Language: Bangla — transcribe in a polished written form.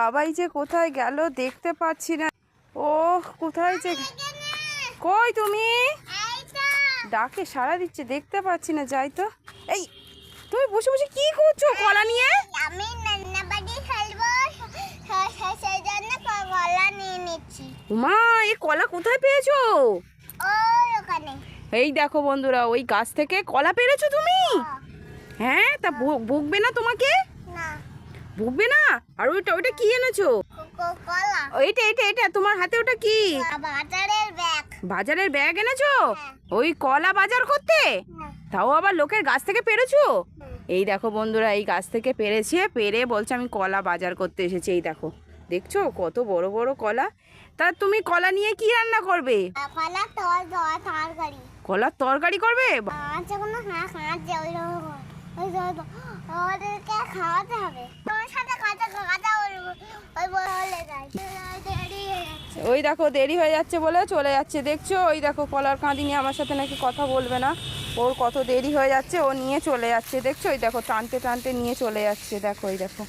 বাবাই যে কোথায় গেল দেখতে পাচ্ছি না। ও কোথায় যে, কই তুমি? ডাকে সাড়া দিচ্ছে, দেখতে পাচ্ছি না, যাই তো। এই তুমি বসে বসে কি করছো কলা নিয়ে? আমি নান্না বাড়ি খেলবো, সেই জন্য কলা নিয়ে নিচ্ছি। মা এই কলা কোথায় পেয়েছো? ওই ওখানে। এই দেখো বন্ধুরা, ওই গাছ থেকে কলা পেরেছো তুমি? হ্যাঁ, তা বকবে না তোমাকে? না, বকবে না। আর ওইটা ওইটা কি এনেছো? কলা। এইটা এটা এটা তোমার হাতে ওটা কি? বাজারের ব্যাগ। বাজারের ব্যাগ এনেছো? হ্যাঁ। ওই কলা বাজার করতে? তাও আবার লোকের গাছ থেকে পেরেছো? এই দেখো বন্ধুরা, এই গাছ থেকে পেরেছে, পেরে বলছে আমি কলা বাজার করতে এসেছি। এই দেখো, দেখছো কত বড় বড় কলা। তা তুমি কলা নিয়ে কি রান্না করবে? কলা তরকারি। কলার তরকারি করবে? আচ্ছা, কোনো খাওয়াচ্ছে ওদেরকে খাওয়াতে হবে। তোমার সাথে কথা বলবো, ওই বলে যায়। ওই দেখো দেরি হয়ে যাচ্ছে বলে চলে যাচ্ছে, দেখছো? ওই দেখো কলার কাঁদি নিয়ে আমার সাথে নাকি কথা বলবে না। ওর কত দেরি হয়ে যাচ্ছে, ও নিয়ে চলে যাচ্ছে, দেখছো? ওই দেখো টানতে টানতে নিয়ে চলে যাচ্ছে, দেখো এই দেখো।